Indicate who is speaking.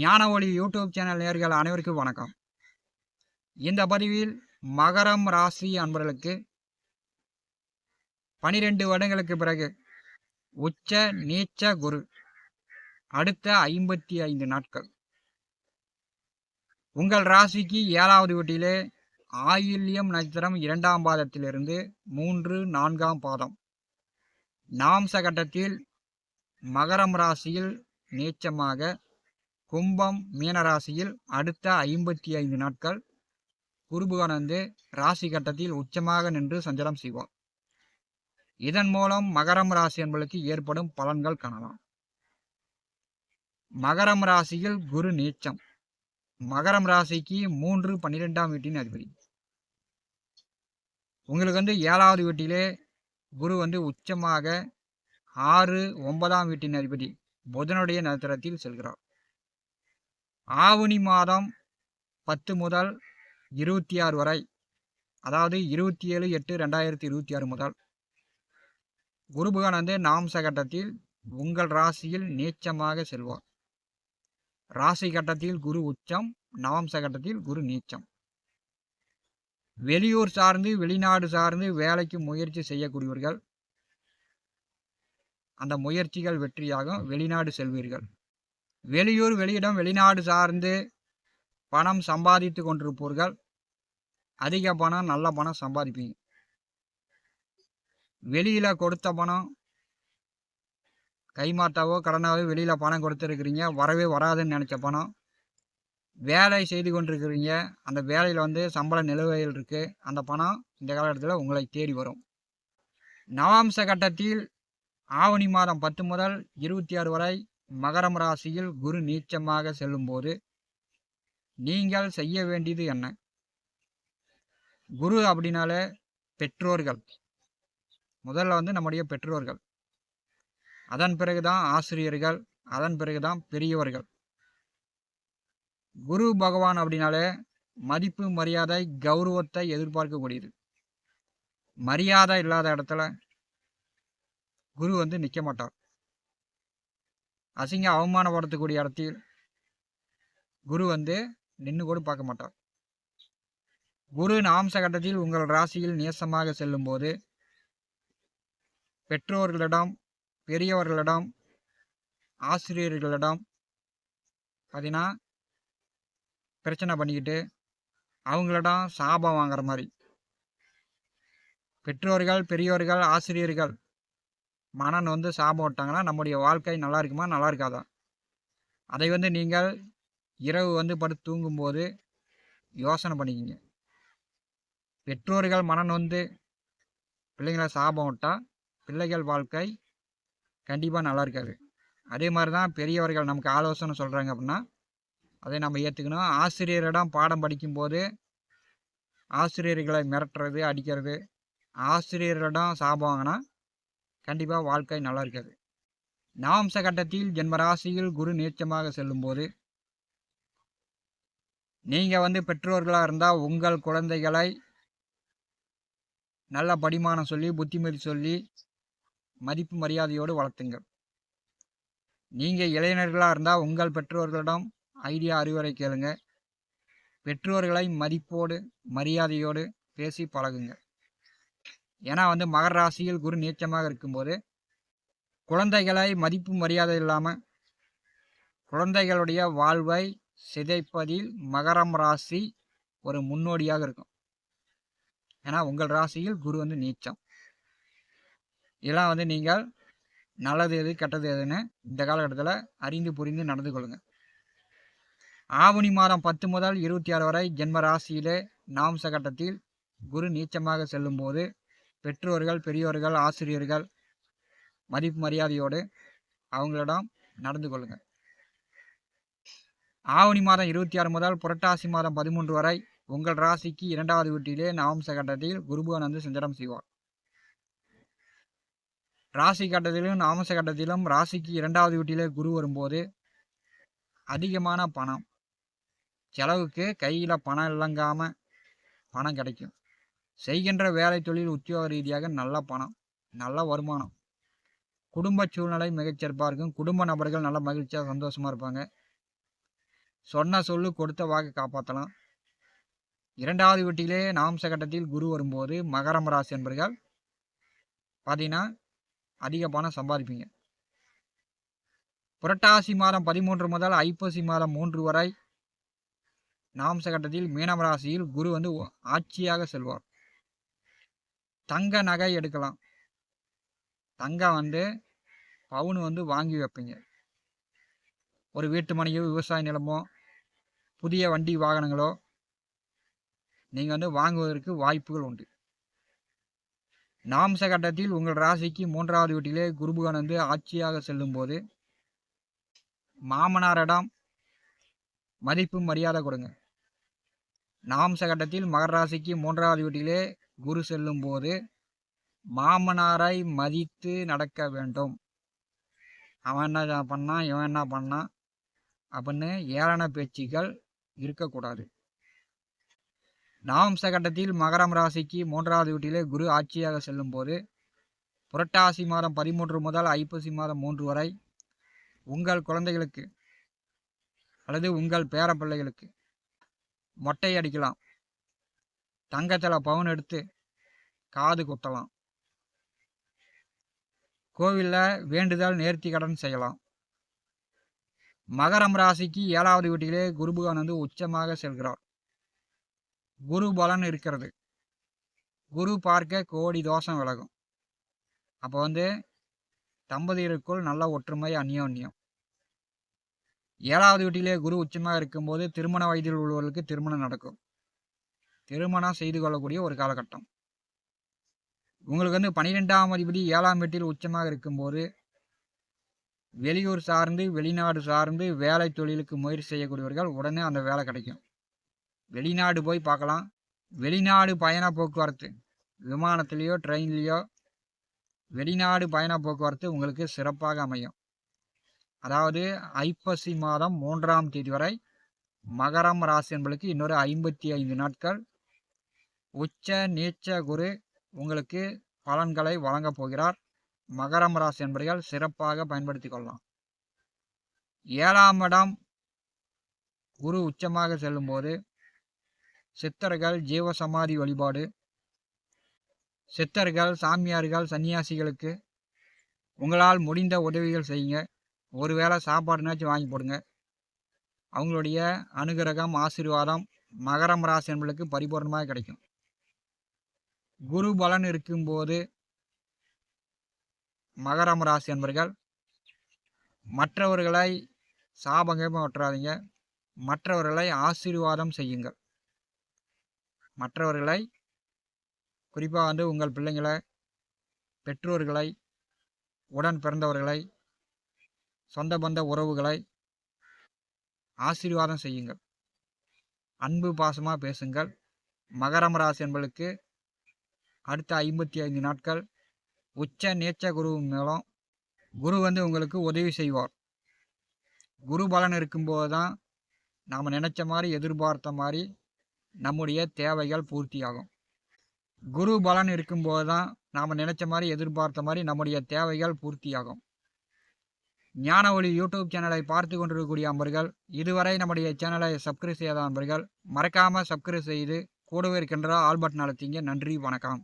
Speaker 1: ஞான ஒளி YouTube channel நேயர்கள் அனைவருக்கும் வணக்கம். இந்த பதிவில் மகரம் ராசி அன்பர்களுக்கு 12 வருடங்களுக்கு பிறகு உச்ச நீச்ச குரு அடுத்த 55 நாட்கள் உங்கள் ராசிக்கு 7வது வீட்டிலே ஆயில்யம் நட்சத்திரம் 2ஆம் பாதத்திலிருந்து 3, 4ஆம் பாதம் நாம்ச கட்டத்தில் மகரம் ராசியில் நீச்சமாக, கும்பம் மீனராசியில் அடுத்த 55 நாட்கள் குருபகவான் ராசி கட்டத்தில் உச்சமாக நின்று சஞ்சாரம் செய்வார். இதன் மூலம் மகரம் ராசி என்பதற்கு ஏற்படும் பலன்கள் காணலாம். மகரம் ராசியில் குரு நீச்சம். மகரம் ராசிக்கு 3, 12ஆம் வீட்டின் அதிபதி. உங்களுக்கு 7வது வீட்டிலே குரு உச்சமாக 6, 9ஆம் வீட்டின் அதிபதி புதனுடைய நட்சத்திரத்தில் செல்கிறார். ஆவணி மாதம் 10 முதல் 26 வரை, அதாவது 27/8/2026 முதல் குரு பகவான் நாம்ச கட்டத்தில் உங்கள் ராசியில் நீச்சமாக செல்வார். ராசி கட்டத்தில் குரு உச்சம், நாம்ச கட்டத்தில் குரு நீச்சம். வெளியூர் சார்ந்து வெளிநாடு சார்ந்து வேலைக்கு முயற்சி செய்யக்கூடியவர்கள், அந்த முயற்சிகள் வெற்றியாகும், வெளிநாடு செல்வீர்கள். வெளியூர் வெளியிடம் வெளிநாடு சார்ந்து பணம் சம்பாதித்து கொண்டிருப்பவர்கள் அதிக பணம், நல்ல பணம் சம்பாதிப்பீங்க. வெளியில கொடுத்த பணம் கைமாட்டாவோ கடனாவோ வெளியில பணம் கொடுத்துருக்கிறீங்க, வரவே வராதுன்னு நினைச்ச பணம், வேலை செய்து கொண்டிருக்கிறீங்க, அந்த வேலையில் சம்பள நிலுவையில் இருக்கு, அந்த பணம் இந்த காலகட்டத்தில் உங்களை தேடி வரும். நவாம்ச கட்டத்தில் ஆவணி மாதம் 10 முதல் 26 வரை மகரம் ராசியில் குரு நீச்சமாக செல்லும்போது நீங்கள் செய்ய வேண்டியது என்ன? குரு அப்படின்னாலே பெற்றோர்கள். முதல்ல நம்முடைய பெற்றோர்கள், அதன் பிறகுதான் ஆசிரியர்கள், அதன் பிறகுதான் பெரியவர்கள். குரு பகவான் அப்படின்னாலே மதிப்பு, மரியாதை, கௌரவத்தை எதிர்பார்க்கக்கூடியது. மரியாதை இல்லாத இடத்துல குரு நிற்க மாட்டார். அசிங்க அவமானப்படுத்தக்கூடிய இடத்தில் குரு நின்று கூட பார்க்க மாட்டார். குரு நாம்ச கட்டத்தில் உங்கள் ராசியில் நேசமாக செல்லும் போது பெற்றோர்களிடம், பெரியவர்களிடம், ஆசிரியர்களிடம் பார்த்தீங்கன்னா பிரச்சனை பண்ணிக்கிட்டு அவங்களிடம் சாபம் வாங்குற மாதிரி. பெற்றோர்கள், பெரியவர்கள், ஆசிரியர்கள் மனம் சாபம் விட்டாங்கன்னா நம்முடைய வாழ்க்கை நல்லா இருக்குமா, நல்லா இருக்காதா? அதை நீங்கள் இரவு படுத்து தூங்கும்போது யோசனை பண்ணிக்கிங்க. பெற்றோர்கள் மனம் பிள்ளைங்களை சாபம் விட்டால் பிள்ளைகள் வாழ்க்கை கண்டிப்பாக நல்லா இருக்காது. அதே மாதிரி தான் பெரியவர்கள் நமக்கு ஆலோசனை சொல்கிறாங்க அப்படின்னா அதை நம்ம ஏற்றுக்கணும். ஆசிரியரிடம் பாடம் படிக்கும்போது ஆசிரியர்களை மிரட்டுறது, அடிக்கிறது, ஆசிரியரிடம் சாபம் வாங்கினா கண்டிப்பாக வாழ்க்கை நல்லா இருக்காது. நவாம்ச கட்டத்தில் ஜென்மராசியில் குரு நீச்சமாக செல்லும்போது நீங்கள் பெற்றோர்களாக இருந்தால் உங்கள் குழந்தைகளை நல்ல படிமானம் சொல்லி, புத்திமதி சொல்லி, மதிப்பு மரியாதையோடு வளர்த்துங்கள். நீங்கள் இளைஞர்களாக இருந்தால் உங்கள் பெற்றோர்களிடம் ஐடியா, அறிவுரை கேளுங்க. பெற்றோர்களை மதிப்போடு, மரியாதையோடு பேசி பழகுங்க. ஏன்னா மகர ராசியில் குரு நீச்சமாக இருக்கும்போது குழந்தைகளை மதிப்பு மரியாதை இல்லாமல் குழந்தைகளுடைய வாழ்வை சிதைப்பதில் மகரம் ராசி ஒரு முன்னோடியாக இருக்கும். ஏன்னா உங்கள் ராசியில் குரு நீச்சம். இதெல்லாம் நீங்கள் நல்லது எது, கெட்டது எதுன்னு இந்த காலகட்டத்தில் அறிந்து புரிந்து நடந்து கொள்ளுங்க. ஆவணி மாதம் 10 முதல் 26 வரை ஜென்ம ராசியிலே நாம்ச கட்டத்தில் குரு நீச்சமாக செல்லும்போது பெற்றோர்கள், பெரியோர்கள், ஆசிரியர்கள் மதிப்பு மரியாதையோடு அவங்களிடம் நடந்து கொள்ளுங்க. ஆவணி மாதம் 26 முதல் புரட்டாசி மாதம் 13 வரை உங்கள் ராசிக்கு 2வது வீட்டிலே நாம்ச கட்டத்தில் குருபகவான் சஞ்சாரம் செய்வார். ராசி கட்டத்திலும் நாமச கட்டத்திலும் ராசிக்கு 2வது வீட்டிலே குரு வரும்போது அதிகமான பணம், செலவுக்கு கையில் பணம் இல்லங்காம பணம் கிடைக்கும். செய்கின்ற வேலை, தொழில், உத்தியோக ரீதியாக நல்ல பணம், நல்ல வருமானம், குடும்ப சூழ்நிலை மிகச்சிறப்பாக இருக்கும். குடும்ப நபர்கள் நல்ல மகிழ்ச்சியாக சந்தோஷமாக இருப்பாங்க. சொன்ன சொல்லு கொடுத்த வாக்கு காப்பாற்றலாம். 2வது வீட்டிலே நாம்ச கட்டத்தில் குரு வரும்போது மகரம் ராசி என்பர்கள் பார்த்தீங்கன்னா அதிக பணம் சம்பாதிப்பீங்க. புரட்டாசி மாதம் 13 முதல் ஐப்பசி மாதம் 3 வரை நாம்ச கட்டத்தில் மீனம் ராசியில் குரு வந்து ஆட்சியாக செல்வார். தங்க நகை எடுக்கலாம். தங்கம் வந்து பவுன் வந்து வாங்கி வைப்பீங்க. ஒரு வீட்டு மனையோ விவசாய நிலமோ புதிய வண்டி வாகனங்களோ நீங்கள் வந்து வாங்குவதற்கு வாய்ப்புகள் உண்டு. நாம்ச கட்டத்தில் உங்கள் ராசிக்கு 3வது வீட்டிலே குருபகவான் வந்து ஆட்சியாக செல்லும் போது மாமனாரிடம் மதிப்பு மரியாதை கொடுங்க. நாம்ச கட்டத்தில் மகர ராசிக்கு 3வது வீட்டிலே குரு செல்லும் போது மாமனாரை மதித்து நடக்க வேண்டும். அவன் என்ன பண்ணான், இவன் என்ன பண்ணான் அப்படின்னு ஏளன பேச்சுக்கள் இருக்கக்கூடாது. நாம்ச கட்டத்தில் மகரம் ராசிக்கு 3வது வீட்டிலே குரு ஆட்சியாக செல்லும் போது புரட்டாசி மாதம் 13 முதல் ஐப்பசி மாதம் 3 வரை உங்கள் குழந்தைகளுக்கு அல்லது உங்கள் பேர பிள்ளைகளுக்கு மொட்டை அடிக்கலாம். தங்கத்தில் பவுன் எடுத்து காது குத்தலாம். கோவிலில் வேண்டுதல் நேர்த்தி கடன் செய்யலாம். மகரம் ராசிக்கு 7வது வீட்டிலே குருபகவான் வந்து உச்சமாக செல்கிறார். குரு பலன் இருக்கிறது. குரு பார்க்க கோடி தோஷம் விலகும். அப்போ வந்து தம்பதியருக்குள் நல்ல ஒற்றுமை அந்யோன்யம். 7வது வீட்டிலே குரு உச்சமாக இருக்கும்போது திருமண வயதில் உள்ளவர்களுக்கு திருமணம் நடக்கும். திருமணம் செய்து கொள்ளக்கூடிய ஒரு காலகட்டம். உங்களுக்கு வந்து 12ஆம் அதிபதி 7ஆம் வீட்டில் உச்சமாக இருக்கும்போது வெளியூர் சார்ந்து வெளிநாடு சார்ந்து வேலை தொழிலுக்கு முயற்சி செய்யக்கூடியவர்கள் உடனே அந்த வேலை கிடைக்கும். வெளிநாடு போய் பார்க்கலாம். வெளிநாடு பயண போக்குவரத்து விமானத்திலேயோ ட்ரெயின்லேயோ வெளிநாடு பயண போக்குவரத்து உங்களுக்கு சிறப்பாக அமையும். அதாவது ஐப்பசி மாதம் 3ஆம் தேதி வரை மகரம் ராசி என்பதற்கு இன்னொரு 55 நாட்கள் உச்ச நீச்ச குரு உங்களுக்கு பலன்களை வழங்கப் போகிறார். மகரம் ராசி என்பவர்கள் சிறப்பாக பயன்படுத்தி கொள்ளலாம். 7ஆம் இடம் குரு உச்சமாக செல்லும்போது சித்தர்கள் ஜீவசமாதி வழிபாடு, சித்தர்கள் சாமியார்கள் சன்னியாசிகளுக்கு உங்களால் முடிந்த உதவிகள் செய்யுங்க. ஒருவேளை சாப்பாடுனாச்சும் வாங்கி போடுங்க. அவங்களுடைய அனுகிரகம் ஆசீர்வாதம் மகரம் ராசி என்பதற்கு பரிபூர்ணமாக கிடைக்கும். குரு பலன் இருக்கும்போது மகரம் ராசி என்பர்கள் மற்றவர்களை சாபங்கமாக ஒற்றாதீங்க. மற்றவர்களை ஆசீர்வாதம் செய்யுங்கள். மற்றவர்களை குறிப்பாக வந்து உங்கள் பிள்ளைங்களை, பெற்றோர்களை, உடன் பிறந்தவர்களை, சொந்த பந்த உறவுகளை ஆசீர்வாதம் செய்யுங்கள். அன்பு பாசமாக பேசுங்கள். மகரம் ராசி என்பதற்கு அடுத்த 55 நாட்கள் உச்ச நீச்ச குருவின் மூலம் குரு வந்து உங்களுக்கு உதவி செய்வார். குரு பலன் இருக்கும்போது தான் நாம் நினச்ச மாதிரி எதிர்பார்த்த மாதிரி நம்முடைய தேவைகள் பூர்த்தியாகும். குரு பலன் இருக்கும்போது தான் நாம் நினச்ச மாதிரி எதிர்பார்த்த மாதிரி நம்முடைய தேவைகள் பூர்த்தியாகும். ஞான ஒளி யூடியூப் சேனலை பார்த்து கொண்டிருக்கக்கூடிய அன்பர்கள், இதுவரை நம்முடைய சேனலை சப்ஸ்கிரைப் செய்யாத அன்பர்கள் மறக்காமல் சப்ஸ்கிரைப் செய்து கூடவே இருக்கின்ற ஆல் பட்டன் அழுத்திங்க. நன்றி, வணக்கம்.